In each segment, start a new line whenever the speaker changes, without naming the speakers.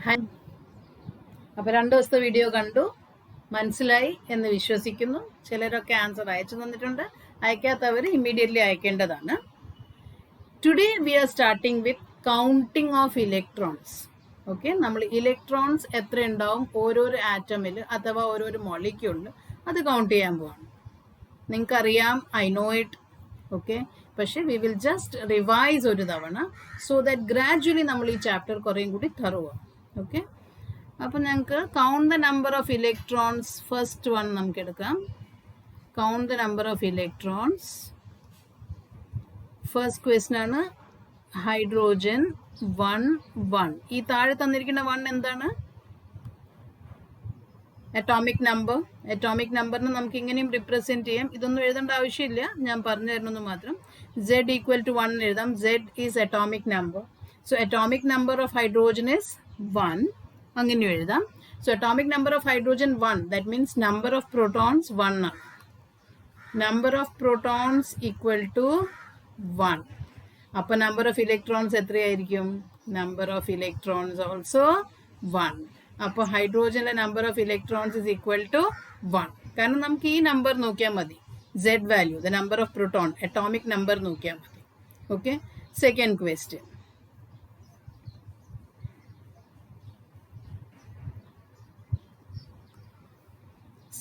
Hi. അപ്പോൾ 2 ദിവസത്തെ video കണ്ടു, മനസ്സിലായി എന്ന് വിശ്വസിക്കുന്നു. ചിലരൊക്കെ ആൻസർ അയച്ചു തന്നിട്ടുണ്ട്. അയക്കാത്തവർ ഇമ്മീഡിയറ്റ്ലി അയക്കേണ്ടതാണ്. Today we are starting with counting of electrons. Okay, നമ്മൾ ഇലക്ട്രോൺസ് എത്ര ഉണ്ടാവും ഓരോരോ ആറ്റമിൽ അഥവാ ഓരോരോ മോളിക്യൂളിൽ അത് കൗണ്ട് ചെയ്യാൻ പോവാണ്. നിങ്ങൾക്കറിയാം, ഐ നോ ഇറ്റ്. ഓക്കെ, പക്ഷേ വി വിൽ ജസ്റ്റ് റിവൈസ് ഒരു തവണ, സോ ദാറ്റ് ഗ്രാജുവലി നമ്മൾ ഈ ചാപ്റ്റർ കുറേയും കൂടി തറുവാം. ഓക്കെ, അപ്പോൾ ഞങ്ങൾക്ക് count the number of electrons first one നമുക്ക് എടുക്കാം. Count the number of electrons. First question ആണ് ഹൈഡ്രോജൻ 1 1. ഈ താഴെ തന്നിരിക്കുന്ന 1 എന്താണ്? Atomic number. അറ്റോമിക് നമ്പറിന് നമുക്ക് ഇങ്ങനെയും റിപ്രസെന്റ് ചെയ്യാം. ഇതൊന്നും എഴുതേണ്ട ആവശ്യമില്ല, ഞാൻ പറഞ്ഞു തരണമെന്ന് മാത്രം. Z ഈക്വൽ ടു 1 എഴുതാം. Z is atomic number. So atomic number of hydrogen is 1. അങ്ങനെ എഴുതാം. So atomic number of hydrogen 1, that means number of protons 1 ആണ്. Number of protons equal to 1. അപ്പോൾ നമ്പർ ഓഫ് ഇലക്ട്രോൺസ് എത്രയായിരിക്കും? Number of electrons also 1. അപ്പോൾ ഹൈഡ്രോജന്റെ number of electrons is equal to 1. കാരണം നമുക്ക് ഈ നമ്പർ നോക്കിയാൽ മതി. Z value, the number of proton, atomic number നോക്കിയാൽ മതി. Okay, second question.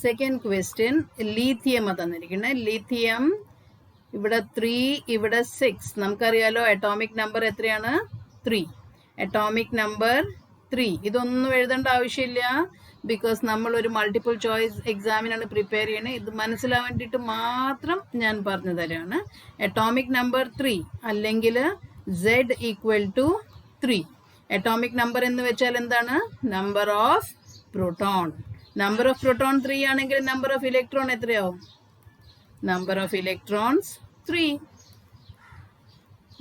Second question lithium തന്നിരിക്കുന്നത്. ലീത്തിയം ഇവിടെ 3, ഇവിടെ 6. നമുക്കറിയാലോ അറ്റോമിക് നമ്പർ എത്രയാണ്? 3. Atomic number 3. ഇതൊന്നും എഴുതേണ്ട ആവശ്യമില്ല, ബിക്കോസ് നമ്മൾ ഒരു മൾട്ടിപ്പിൾ ചോയ്സ് എക്സാമിനാണ് പ്രിപ്പയർ ചെയ്യണത്. ഇത് മനസ്സിലാവാൻ വേണ്ടിയിട്ട് മാത്രം ഞാൻ പറഞ്ഞു തരാണ്. അറ്റോമിക് നമ്പർ 3 അല്ലെങ്കിൽ Z equal to 3. Atomic number എന്ന് വെച്ചാൽ എന്താണ്? Number of proton. Number of proton 3 ആണെങ്കിൽ നമ്പർ ഓഫ് ഇലക്ട്രോൺ എത്രയാവും? Number of electrons 3.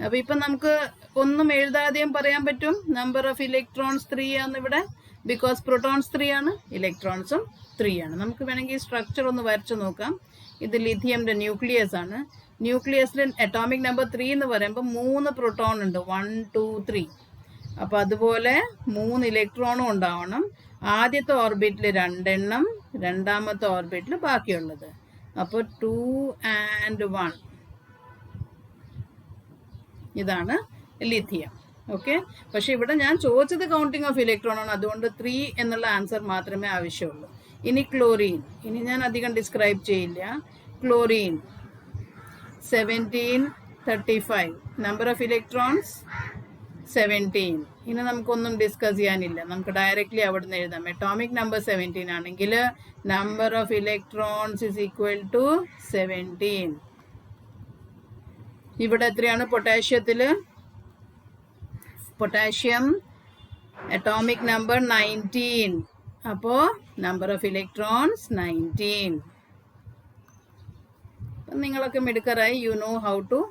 അപ്പൊ ഇപ്പൊ നമുക്ക് ഒന്നും എഴുതാതെയും പറയാൻ പറ്റും നമ്പർ ഓഫ് ഇലക്ട്രോൺസ് 3 ആണ് ഇവിടെ, ബിക്കോസ് പ്രോട്ടോൺസ് 3 ആണ്, ഇലക്ട്രോൺസും 3 ആണ്. നമുക്ക് വേണമെങ്കിൽ സ്ട്രക്ചർ ഒന്ന് വരച്ചു നോക്കാം. ഇത് ലിഥിയമിന്റെ ന്യൂക്ലിയസ് ആണ്. ന്യൂക്ലിയസിൽ അറ്റോമിക് നമ്പർ 3 എന്ന് പറയുമ്പോൾ 3 പ്രോട്ടോൺ ഉണ്ട്, 1 2 3. അപ്പൊ അതുപോലെ 3 ഇലക്ട്രോണും ഉണ്ടാവണം. ആദ്യത്തെ ഓർബിറ്റിൽ 2 എണ്ണം, രണ്ടാമത്തെ ഓർബിറ്റിൽ ബാക്കിയുള്ളത്. അപ്പോൾ 2 and 1. ഇതാണ് ലിഥിയം. ഓക്കെ, പക്ഷെ ഇവിടെ ഞാൻ ചോദിച്ചത് കൗണ്ടിങ് ഓഫ് ഇലക്ട്രോൺ ആണ്, അതുകൊണ്ട് 3 എന്നുള്ള ആൻസർ മാത്രമേ ആവശ്യമുള്ളൂ. ഇനി ക്ലോറിൻ, ഇനി ഞാൻ അധികം ഡിസ്ക്രൈബ് ചെയ്യില്ല. ക്ലോറിൻ 1735. Number of electrons 17. ഇനി നമുക്കൊന്നും ഡിസ്കസ് ചെയ്യാനില്ല, നമുക്ക് ഡയറക്റ്റ്ലി അവിടെ നിന്ന് എഴുതാം. അറ്റോമിക് നമ്പർ 17 ആണെങ്കിൽ number of electrons is equal to 17. ഇവിടെ എത്രയാണ് പൊട്ടാഷ്യത്തില്? Potassium atomic number 19. അപ്പോ നമ്പർ ഓഫ് ഇലക്ട്രോൺസ് 19. നിങ്ങളൊക്കെ മിടുക്കറായി, you know how to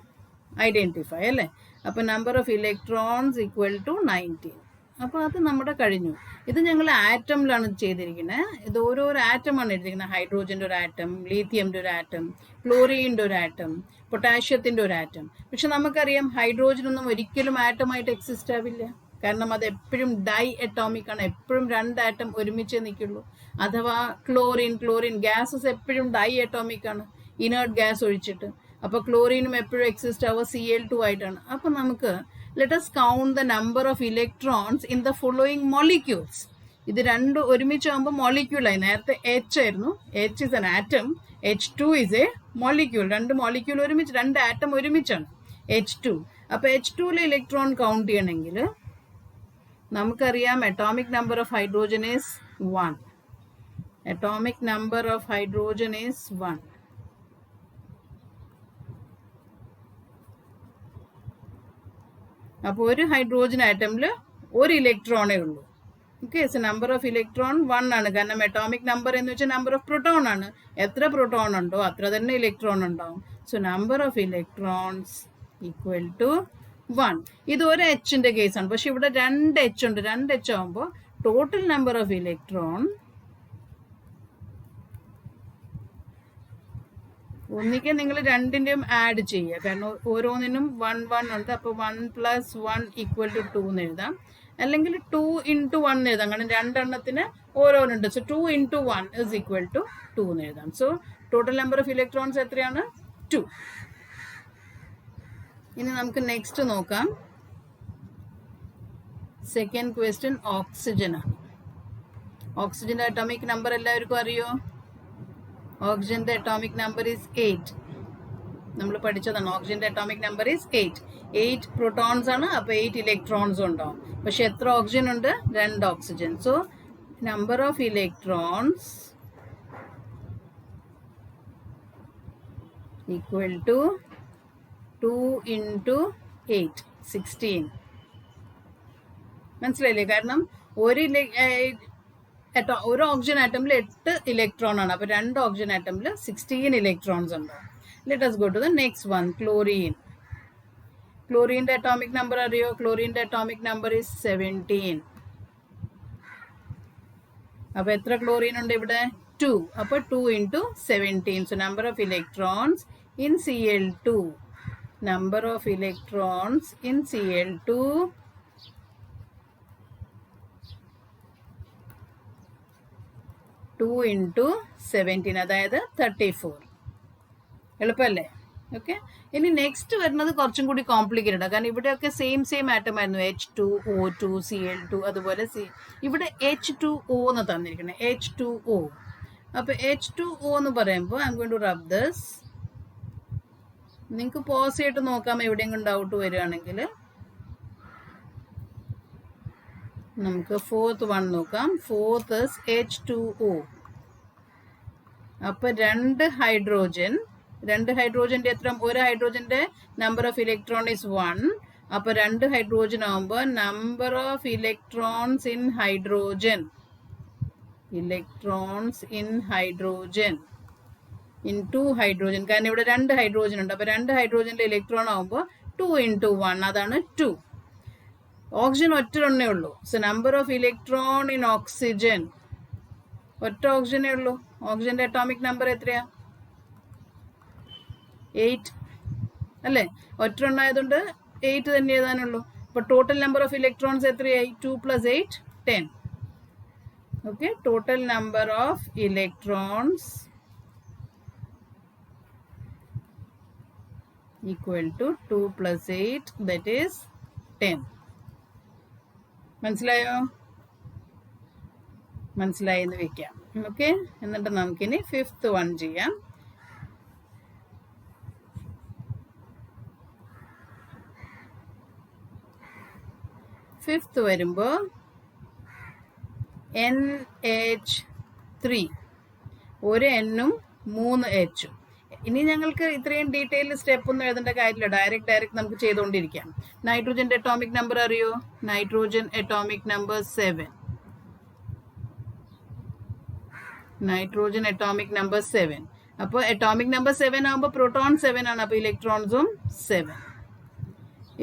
identify അല്ലേ? അപ്പോൾ number of electrons equal to 19. അപ്പോൾ അത് നമ്മുടെ കഴിഞ്ഞു. ഇത് ഞങ്ങൾ ആറ്റമിലാണ് ചെയ്തിരിക്കുന്നത്. ഇത് ഓരോരോ ആറ്റമാണ് എഴുതിയിരിക്കുന്നത്. ഹൈഡ്രോജൻ്റെ ഒരു ആറ്റം, ലീത്തിയമിൻ്റെ ഒരു ആറ്റം, ക്ലോറിൻ്റെ ഒരു ആറ്റം, പൊട്ടാഷ്യത്തിൻ്റെ ഒരു ആറ്റം. പക്ഷെ നമുക്കറിയാം ഹൈഡ്രോജനൊന്നും ഒരിക്കലും ആറ്റമായിട്ട് എക്സിസ്റ്റ് ആവില്ല, കാരണം അത് എപ്പോഴും ഡൈ അറ്റോമിക് ആണ്. എപ്പോഴും 2 ആറ്റം ഒരുമിച്ചേ നിൽക്കുള്ളൂ. അഥവാ ക്ലോറിൻ ഗ്യാസസ് എപ്പോഴും ഡൈ അറ്റോമിക് ആണ്, ഇനേർട്ട് ഗ്യാസ് ഒഴിച്ചിട്ട്. അപ്പോൾ ക്ലോറിനും എപ്പോഴും എക്സിസ്റ്റ് ആവുക Cl2 ആയിട്ടാണ്. അപ്പോൾ നമുക്ക് let us count the number of electrons in the following molecules. ഇത് 2 ഒരുമിച്ചാകുമ്പോൾ മോളിക്യൂളായി. നേരത്തെ H ആയിരുന്നു. H is an atom, H2 is a molecule. 2 molecule ഒരുമിച്ച്, 2 ആറ്റം ഒരുമിച്ചാണ് H2. അപ്പോൾ H2ലെ ഇലക്ട്രോൺ കൗണ്ട് ചെയ്യണമെങ്കിൽ നമുക്കറിയാം atomic number of hydrogen is 1. Atomic number of hydrogen is 1. അപ്പോൾ ഒരു ഹൈഡ്രോജൻ ആറ്റമിൽ ഒരു ഇലക്ട്രോണേ ഉള്ളൂ. Okay, so number of electron 1 ആണ്, കാരണം അറ്റോമിക് നമ്പർ എന്ന് വെച്ചാൽ നമ്പർ ഓഫ് പ്രോട്ടോൺ ആണ്. എത്ര പ്രോട്ടോൺ ഉണ്ടോ അത്ര തന്നെ ഇലക്ട്രോൺ ഉണ്ടാവും. So number of electrons equal to 1. ഇത് ഒരു Hന്റെ കേസാണ്, പക്ഷെ ഇവിടെ 2 H ഉണ്ട്. 2 H ആകുമ്പോൾ ടോട്ടൽ നമ്പർ ഓഫ് ഇലക്ട്രോൺ ഒന്നിക്ക് നിങ്ങൾ രണ്ടിൻ്റെയും ആഡ് ചെയ്യുക, കാരണം ഓരോന്നിനും 1 1 ഉണ്ട്. അപ്പോൾ 1 + 1 = 2 എന്ന് എഴുതാം, അല്ലെങ്കിൽ 2 × 1 എന്ന് എഴുതാം, കാരണം രണ്ടെണ്ണത്തിന് ഓരോന്നുണ്ട്. സോ 2 × 1 = 2 എന്ന് എഴുതാം. So total number of electrons എത്രയാണ്? 2. ഇനി നമുക്ക് നെക്സ്റ്റ് നോക്കാം. സെക്കൻഡ് ക്വസ്റ്റ്യൻ ഓക്സിജൻ ആണ്. ഓക്സിജൻ്റെ അറ്റോമിക് നമ്പർ എല്ലാവർക്കും അറിയോ? ഓക്സിജൻ്റെ അറ്റോമിക് നമ്പർ ഈസ് 8. നമ്മൾ പഠിച്ചതാണ്. ഓക്സിജൻ്റെ അറ്റോമിക് നമ്പർ ഈസ് 8. 8 പ്രോട്ടോൺസ് ആണ്, അപ്പോൾ 8 ഇലക്ട്രോൺസും ഉണ്ടാവും. പക്ഷെ എത്ര ഓക്സിജൻ ഉണ്ട്? 2 oxygen. So number of electrons equal to 2 × 8 16. മനസ്സിലായില്ലേ? കാരണം ഒരു ഓക്സിജൻ ആറ്റമിൽ 8 ഇലക്ട്രോൺ ആണ്, അപ്പോൾ 2 ഓക്സിജൻ ആറ്റമിൽ 16 ഇലക്ട്രോൺസ് ഉണ്ടാവും. Let us go to the next one, chlorine. ക്ലോറിൻ്റെ അറ്റോമിക് നമ്പർ അറിയോ? ക്ലോറിൻ്റെ അറ്റോമിക് നമ്പർ ഈസ് 17. അപ്പോൾ എത്ര ക്ലോറിൻ ഉണ്ട് ഇവിടെ? 2. അപ്പോൾ 2 × 17. So number of electrons in Cl2. Number of electrons in Cl2 2 × 17, അതായത് 34. എളുപ്പമല്ലേ? ഓക്കെ. ഇനി നെക്സ്റ്റ് വരുന്നത് കുറച്ചും കൂടി കോംപ്ലിക്കേറ്റഡ് ആണ്, കാരണം ഇവിടെയൊക്കെ സെയിം ആറ്റം ആയിരുന്നു. H2O2 Cl2, അതുപോലെ ഇവിടെ H2O എന്ന് തന്നിരിക്കുന്നത്, H2O. അപ്പോൾ H2O എന്ന് പറയുമ്പോൾ I am going to rub this. നിങ്ങൾക്ക് പോസ് ചെയ്തിട്ട് നോക്കാം എവിടെയെങ്കിലും ഡൗട്ട് വരികയാണെങ്കിൽ. നമുക്ക് 4th വൺ നോക്കാം. 4th is H2O. അപ്പോൾ 2 ഹൈഡ്രോജൻ. 2 ഹൈഡ്രോജൻ്റെ എത്ര? ഒരു ഹൈഡ്രോജൻ്റെ നമ്പർ ഓഫ് ഇലക്ട്രോൺ ഇസ് 1. അപ്പോൾ 2 ഹൈഡ്രോജൻ ആകുമ്പോൾ number of electrons in hydrogen in 2 hydrogen, കാരണം ഇവിടെ 2 ഹൈഡ്രോജൻ ഉണ്ട്. അപ്പോൾ 2 ഹൈഡ്രോജൻ്റെ ഇലക്ട്രോൺ ആകുമ്പോൾ 2 × 1, അതാണ് 2. ഓക്സിജൻ ഒറ്റൊന്നേ ഉള്ളൂ. So number of electron in oxygen, ഒറ്റ ഓക്സിജനേ ഉള്ളൂ. ഓക്സിജൻ്റെ അറ്റോമിക് നമ്പർ എത്രയാ? 8 അല്ലേ? ഒറ്റൊന്നായതുകൊണ്ട് 8 തന്നെ എഴുതാനുള്ളൂ. അപ്പോൾ ടോട്ടൽ നമ്പർ ഓഫ് ഇലക്ട്രോൺസ് എത്രയായി? 2 + 8 10. Okay. Total number of electrons equal to 2 + 8, that is 10. മനസ്സിലായോ? മനസ്സിലായി എന്ന് വെക്കാം. ഓക്കെ. എന്നിട്ട് നമുക്കിനി 5th വൺ ചെയ്യാം. ഫിഫ്ത്ത് വരുമ്പോൾ NH3, ഒരു N-ഉം 3 H-ഉം. ഇനി ഞങ്ങൾക്ക് ഇത്രയും ഡീറ്റെയിൽ സ്റ്റെപ്പ് ഒന്നും എഴുതേണ്ട കാര്യമില്ല, ഡയറക്റ്റ് നമുക്ക് ചെയ്തുകൊണ്ടിരിക്കാം. നൈട്രോജൻ്റെ അറ്റോമിക് നമ്പർ അറിയോ? Nitrogen atomic number 7. Nitrogen atomic number 7. അപ്പോൾ അറ്റോമിക് നമ്പർ 7 ആകുമ്പോൾ പ്രോട്ടോൺ 7 ആണ്, അപ്പോൾ ഇലക്ട്രോൺസും 7.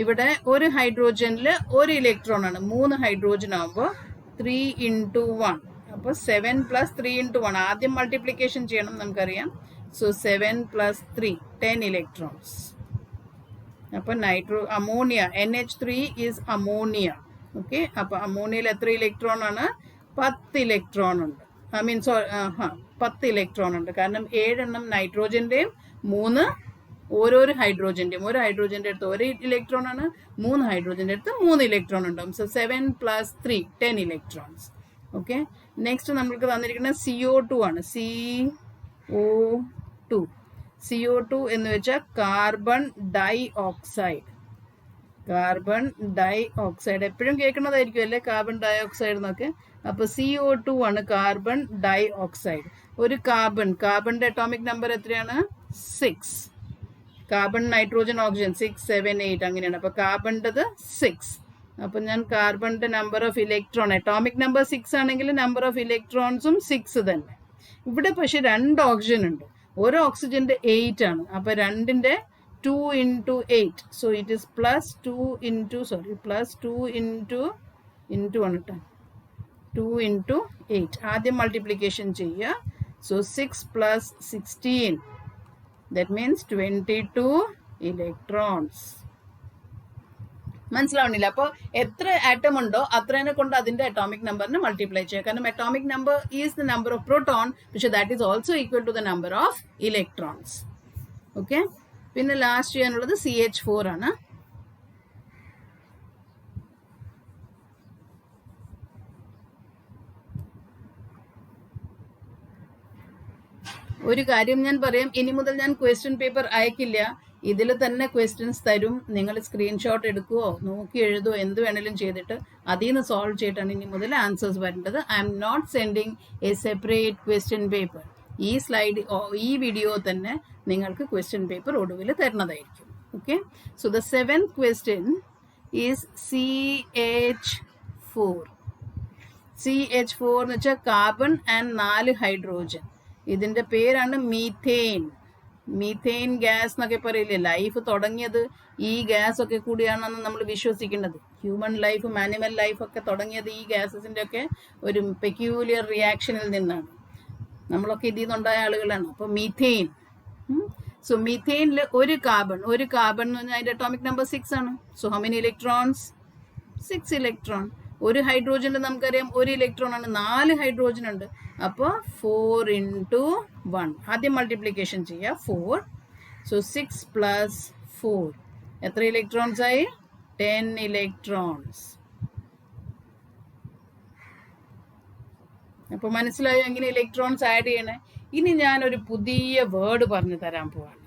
ഇവിടെ ഒരു ഹൈഡ്രോജനിൽ ഒരു ഇലക്ട്രോൺ ആണ്. 3 ഹൈഡ്രോജൻ ആകുമ്പോൾ 3 × 1. അപ്പോൾ 7 + 3 × 1. ആദ്യം മൾട്ടിപ്ലിക്കേഷൻ ചെയ്യണം, നമുക്കറിയാം. So 7 + 3 10 electrons. അപ്പോൾ ammonia NH3 is ammonia. Okay. അപ്പോൾ അമോണിയയിൽ എത്ര ഇലക്ട്രോൺ ആണ്? 10 ഇലക്ട്രോൺ ഉണ്ട്. 10 ഇലക്ട്രോൺ ഉണ്ട്, കാരണം 7 എണ്ണം നൈട്രോജൻ്റെയും 3 ഓരോരോ ഹൈഡ്രോജൻ്റെയും. ഒരു ഹൈഡ്രോജൻ്റെ അടുത്ത് 1 ഇലക്ട്രോൺ ആണ്, 3 ഹൈഡ്രോജൻ്റെ അടുത്ത് 3 ഇലക്ട്രോൺ ഉണ്ടാവും. So 7 + 3 10 electrons. ഓക്കെ. നെക്സ്റ്റ് നമ്മൾക്ക് തന്നിരിക്കുന്നത് CO2 ആണ്. CO2 എന്ന് വെച്ചാൽ കാർബൺ ഡൈ ഓക്സൈഡ്. എപ്പോഴും കേൾക്കുന്നതായിരിക്കും അല്ലേ, കാർബൺ ഡൈ ഓക്സൈഡ് എന്നൊക്കെ. അപ്പോൾ CO2 ആണ് കാർബൺ ഡൈ ഓക്സൈഡ്. ഒരു കാർബണിൻ്റെ അറ്റോമിക് നമ്പർ എത്രയാണ്? 6. കാർബൺ, നൈട്രോജൻ, ഓക്സിജൻ 6 7 8 അങ്ങനെയാണ്. അപ്പോൾ കാർബണിൻ്റെത് 6. അപ്പോൾ ഞാൻ കാർബണിൻ്റെ number of electron, atomic number 6 ആണെങ്കിൽ നമ്പർ ഓഫ് ഇലക്ട്രോൺസും 6 തന്നെ. ഇവിടെ പക്ഷേ 2 ഓക്സിജൻ ഉണ്ട്, ഒരു ഓക്സിജൻ്റെ 8 ആണ്. അപ്പോൾ 2ൻ്റെ 2 × 8. So it is +2 × 8. ആദ്യം മൾട്ടിപ്ലിക്കേഷൻ ചെയ്യുക. So 6 + 16 That means 22 electrons. മനസ്സിലാവണില്ല? അപ്പോൾ എത്ര ആറ്റം ഉണ്ടോ അത്രേനെ കൊണ്ട് അതിന്റെ അറ്റോമിക് നമ്പറിനെ മൾട്ടിപ്ലൈ ചെയ്യുക. കാരണം atomic number is the number of proton, പക്ഷെ that is also equal to the number of electrons. Okay, പിന്നെ ലാസ്റ്റ് ചെയ്യാനുള്ളത് CH4 ആണ്. ഒരു കാര്യം ഞാൻ പറയാം, ഇനി മുതൽ ഞാൻ ക്വസ്റ്റ്യൻ പേപ്പർ അയക്കില്ല. ഇതിൽ തന്നെ ക്വസ്റ്റ്യൻസ് തരും. നിങ്ങൾ സ്ക്രീൻഷോട്ട് എടുക്കുകയോ നോക്കി എഴുതുകയോ എന്ത് വേണേലും ചെയ്തിട്ട് അതിൽ നിന്ന് സോൾവ് ചെയ്തിട്ടാണ് ഇനി മുതൽ ആൻസേഴ്സ് വരേണ്ടത്. I am not sending a separate question paper. ഈ വീഡിയോ തന്നെ നിങ്ങൾക്ക് ക്വസ്റ്റ്യൻ പേപ്പർ ഒടുവിൽ തരുന്നതായിരിക്കും. Okay, so the 7th question is CH4. CH4 എന്ന് വെച്ചാൽ കാർബൺ ആൻഡ് 4 ഹൈഡ്രോജൻ. ഇതിന്റെ പേരാണ് മീഥേൻ. മീഥേൻ ഗ്യാസ് എന്നൊക്കെ പറയില്ലേ. ലൈഫ് തുടങ്ങിയത് ഈ ഗ്യാസ് ഒക്കെ കൂടിയാണെന്ന് നമ്മൾ വിശ്വസിക്കുന്നത്. ഹ്യൂമൻ ലൈഫും ആനിമൽ ലൈഫൊക്കെ തുടങ്ങിയത് ഈ ഗ്യാസസിന്റെ ഒക്കെ ഒരു പെക്യൂലിയർ റിയാക്ഷനിൽ നിന്നാണ്. നമ്മളൊക്കെ ഇതിൽ നിന്നുണ്ടായ ആളുകളാണ്. അപ്പോൾ മീഥേൻ. സോ മീഥേനിൽ ഒരു കാർബൺ എന്ന് പറഞ്ഞാൽ അതിന്റെ അറ്റോമിക് നമ്പർ 6 ആണ്. So how many electrons? 6 electron. ഒരു ഹൈഡ്രോജനിൽ നമുക്കറിയാം 1 ഇലക്ട്രോൺ ആണ്. 4 ഹൈഡ്രോജൻ ഉണ്ട്. അപ്പോൾ 4 into 1. ആദ്യം മൾട്ടിപ്ലിക്കേഷൻ ചെയ്യുക. 4. സോ 6 + 4 എത്ര ഇലക്ട്രോൺസ് ആയി? 10 ഇലക്ട്രോൺസ്. അപ്പോൾ മനസ്സിലായോ എങ്ങനെ ഇലക്ട്രോൺസ് ആഡ് ചെയ്യണേ? ഇനി ഞാനൊരു പുതിയ വേർഡ് പറഞ്ഞു തരാൻ പോവാണ്.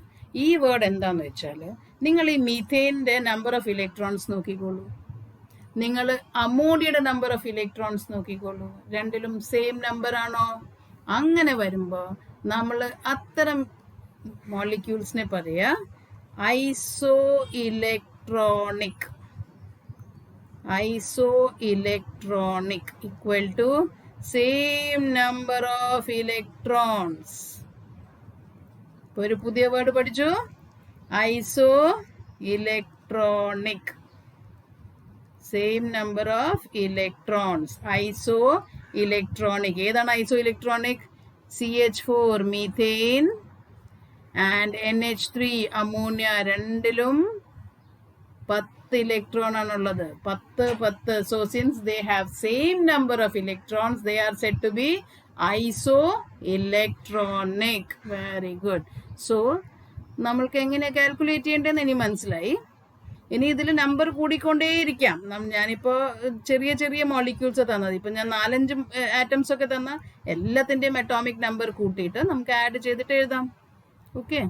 ഈ വേർഡ് എന്താന്ന് വെച്ചാൽ, നിങ്ങൾ ഈ മീഥേനിന്റെ നമ്പർ ഓഫ് ഇലക്ട്രോൺസ് നോക്കിക്കോളൂ. നിങ്ങൾ അമോണിയയുടെ നമ്പർ ഓഫ് ഇലക്ട്രോൺസ് നോക്കിക്കോളൂ. രണ്ടിലും സെയിം നമ്പർ ആണോ? അങ്ങനെ വരുമ്പോൾ നമ്മൾ അത്തരം മോളിക്യൂൾസിനെ പറയാ isoelectronic. Equal to same number of electrons. ഇപ്പൊ ഒരു പുതിയ വേർഡ് പഠിച്ചു, isoelectronic. Same number of electrons. Isoelectronic. ഏതാണ് isoelectronic? CH4 methane and NH3 ammonia. രണ്ടിലും 10 ഇലക്ട്രോൺ ആണുള്ളത്. 10. So since they have same number of electrons, they are said to be isoelectronic. Very good. So നമ്മൾക്ക് എങ്ങനെ calculate ചെയ്യേണ്ടതെന്ന് ഇനി മനസ്സിലായി. ഇനി ഇതിൽ നമ്പർ കൂടിക്കൊണ്ടേയിരിക്കാം. ഞാനിപ്പോൾ ചെറിയ ചെറിയ മോളിക്യൂൾസ് തന്നത്. ഇപ്പം ഞാൻ 4-5 ആറ്റംസ് ഒക്കെ തന്ന എല്ലാത്തിൻ്റെയും അറ്റോമിക് നമ്പർ കൂട്ടിയിട്ട് നമുക്ക് ആഡ് ചെയ്തിട്ട് എഴുതാം. Okay,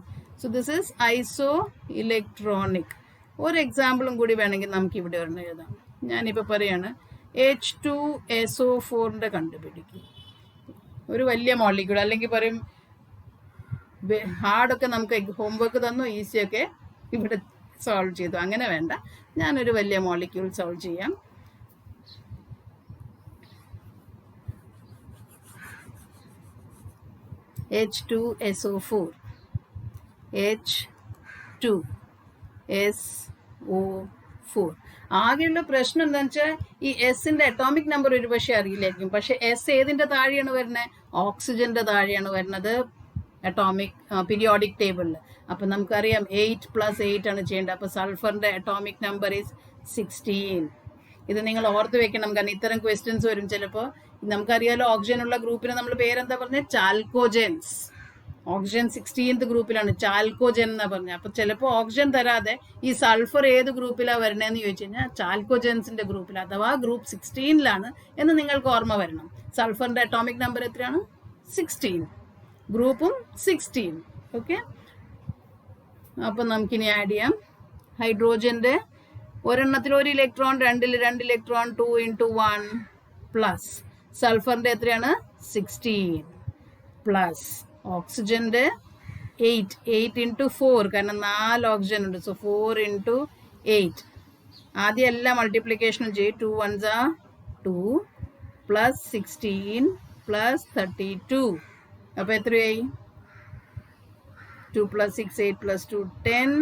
so this is iso electronic. ഒരു എക്സാമ്പിളും കൂടി വേണമെങ്കിൽ നമുക്ക് ഇവിടെ ഒരെണ്ണം എഴുതാം. ഞാനിപ്പോൾ പറയാണ് H2SO4 കണ്ടുപിടിക്കും. ഒരു വലിയ മോളിക്യൂൾ. അല്ലെങ്കിൽ പറയും ഹാർഡൊക്കെ നമുക്ക് ഹോംവർക്ക് തന്നു, ഈസിയൊക്കെ ഇവിടെ സോൾവ് ചെയ്തു. അങ്ങനെ വേണ്ട, ഞാനൊരു വലിയ മോളിക്യൂൾ സോൾവ് ചെയ്യാം. H2SO4. H2SO4. ആകെയുള്ള പ്രശ്നം എന്താണെന്ന് വെച്ചാൽ ഈ എസിന്റെ അറ്റോമിക് നമ്പർ ഒരു പക്ഷേ അറിയില്ലായിരിക്കും. പക്ഷെ എസ് ഏതിന്റെ താഴെയാണ് വരുന്നത്? ഓക്സിജന്റെ താഴെയാണ് വരുന്നത് അറ്റോമിക് പീരിയോഡിക് ടേബിളിൽ. അപ്പം നമുക്കറിയാം 8 + 8 ആണ് ചെയ്യേണ്ടത്. അപ്പോൾ സൾഫറിന്റെ അറ്റോമിക് നമ്പർ ഈസ് 16. ഇത് നിങ്ങൾ ഓർത്ത് വെക്കണം, കാരണം ഇത്തരം ക്വസ്റ്റ്യൻസ് വരും ചിലപ്പോൾ. നമുക്കറിയാലോ ഓക്സിജൻ ഉള്ള ഗ്രൂപ്പിന് നമ്മൾ പേരെന്താ പറഞ്ഞത്? ചാൽക്കോജൻസ്. ഓക്സിജൻ 16th ഗ്രൂപ്പിലാണ്, ചാൽക്കോജൻ എന്നാ പറഞ്ഞത്. അപ്പൊ ചിലപ്പോൾ ഓക്സിജൻ തരാതെ ഈ സൾഫർ ഏത് ഗ്രൂപ്പിലാണ് വരണേന്ന് ചോദിച്ചു കഴിഞ്ഞാൽ ചാൽക്കോജൻസിന്റെ ഗ്രൂപ്പിൽ, അഥവാ ഗ്രൂപ്പ് 16ലാണ് എന്ന് നിങ്ങൾക്ക് ഓർമ്മ വരണം. സൾഫറിന്റെ അറ്റോമിക് നമ്പർ എത്രയാണ്? 16. ഗ്രൂപ്പും 16. ഓക്കെ, അപ്പൊ നമുക്കിനി ആഡ് ചെയ്യാം. ഹൈഡ്രോജന്റെ ഒരെണ്ണത്തിൽ 1 ഇലക്ട്രോൺ, 2 ഇലക്ട്രോൺ, 2 into 1 പ്ലസ്. സൾഫറിന്റെ എത്രയാണ്? 16 പ്ലസ്. ഓക്സിജന്റെ 8 into 4, കാരണം 4 ഓക്സിജൻ ഉണ്ട്. So 4 into 8. ആദ്യം എല്ലാ മൾട്ടിപ്ലിക്കേഷനും ചെയ്യും. 2 1s are 2 പ്ലസ് 16 പ്ലസ് 32. അപ്പൊ എത്രയായി? 2 + 6 8 + 2 10.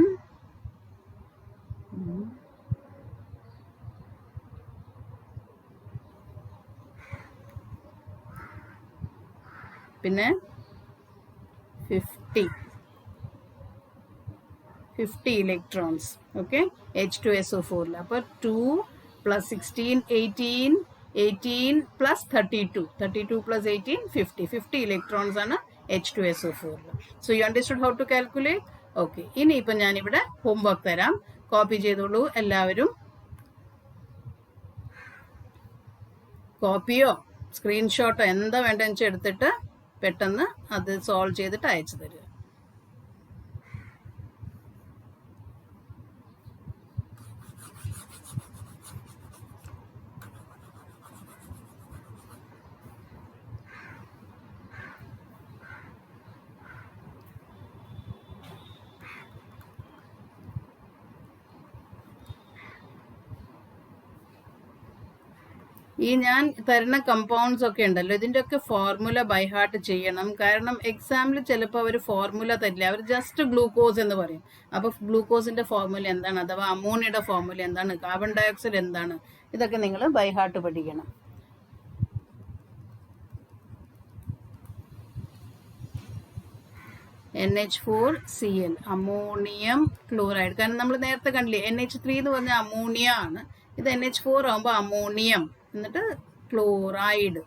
പിന്നെ 50. 50 electrons. Okay, H2SO4. അപ്പോൾ 2 plus 16, 18, 18 plus 32. 32 plus 18, 50. 50 electrons ആണ് H2SO4. So you understood how to calculate? Okay. ഇനിയിപ്പോൾ ഞാനിവിടെ ഹോംവർക്ക് തരാം. കോപ്പി ചെയ്തോളൂ എല്ലാവരും. കോപ്പിയോ സ്ക്രീൻഷോട്ടോ എന്താ വേണ്ടതെന്ന് വെച്ചാൽ എടുത്തിട്ട് പെട്ടെന്ന് അത് സോൾവ് ചെയ്തിട്ട് അയച്ചു തരിക. ഈ ഞാൻ തരുന്ന കമ്പൗണ്ട്സ് ഒക്കെ ഉണ്ടല്ലോ, ഇതിൻ്റെയൊക്കെ ഫോർമുല ബൈ ഹാർട്ട് ചെയ്യണം. കാരണം എക്സാമിൽ ചിലപ്പോൾ അവർ ഫോർമുല തരില്ല, അവർ ജസ്റ്റ് ഗ്ലൂക്കോസ് എന്ന് പറയും. അപ്പോൾ ഗ്ലൂക്കോസിൻ്റെ ഫോർമുല എന്താണ്, അഥവാ അമോണിയുടെ ഫോർമുല എന്താണ്, കാർബൺ ഡയോക്സൈഡ് എന്താണ്, ഇതൊക്കെ നിങ്ങൾ ബൈ ഹാർട്ട് പഠിക്കണം. NH4Cl ammonium chloride. കാരണം നമ്മൾ നേരത്തെ കണ്ടില്ലേ, NH3 എന്ന് പറഞ്ഞാൽ അമോണിയ ആണ്. ഇത് NH4 ആകുമ്പോൾ അമോണിയം, എന്നിട്ട് ക്ലോറൈഡ്.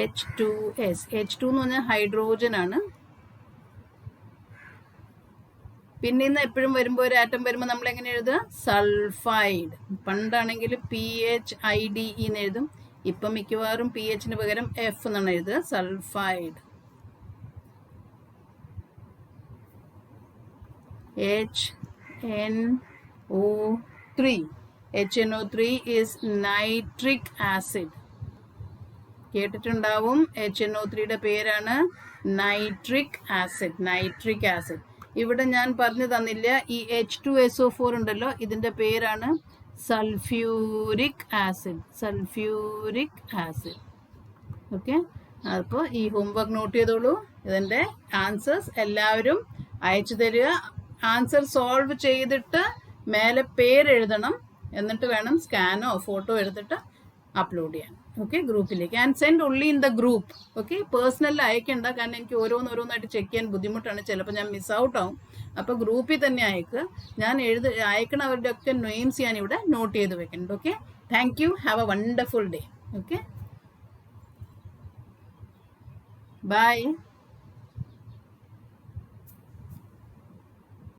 H2S. H2 എന്ന് പറഞ്ഞാൽ ഹൈഡ്രോജൻ ആണ്. പിന്നെ ഇന്ന് എപ്പോഴും വരുമ്പോൾ ഒരു ആറ്റം വരുമ്പോൾ നമ്മൾ എങ്ങനെ എഴുതുക, സൾഫൈഡ്. പണ്ടാണെങ്കിൽ PHIDE എന്ന് എഴുതും. ഇപ്പം മിക്കവാറും PHന് പകരം F എന്നാണ് എഴുതുക, sulphide. HNO3. HNO3 is nitric acid. കേട്ടിട്ടുണ്ടാവും. HNO3യുടെ പേരാണ് നൈട്രിക് ആസിഡ്. Nitric acid. ഇവിടെ ഞാൻ പറഞ്ഞു തന്നില്ല, ഈ H2SO4 ഉണ്ടല്ലോ, ഇതിൻ്റെ പേരാണ് sulphuric acid. Sulphuric acid. Okay, അപ്പോൾ ഈ ഹോംവർക്ക് നോട്ട് ചെയ്തോളൂ. ഇതിൻ്റെ ആൻസേഴ്സ് എല്ലാവരും അയച്ചു തരിക. ആൻസർ സോൾവ് ചെയ്തിട്ട് മേലെ പേരെഴുതണം. എന്നിട്ട് വേണം സ്കാനോ ഫോട്ടോ എടുത്തിട്ട് അപ്ലോഡ് ചെയ്യാൻ. ഓക്കെ, ഗ്രൂപ്പിലേക്ക്. And send only in the group. Okay, പേഴ്സണലിൽ അയക്കണ്ട. കാരണം എനിക്ക് ഓരോന്നോരോന്നായിട്ട് ചെക്ക് ചെയ്യാൻ ബുദ്ധിമുട്ടാണ്. ചിലപ്പോൾ ഞാൻ മിസ് ഔട്ട് ആവും. അപ്പോൾ ഗ്രൂപ്പിൽ തന്നെ അയക്കുക. ഞാൻ അയക്കണവരുടെ ഒക്കെ നെയിംസ് ഞാൻ ഇവിടെ നോട്ട് ചെയ്ത് വെക്കുന്നുണ്ട്. Okay, thank you. Have a wonderful day. Okay, by.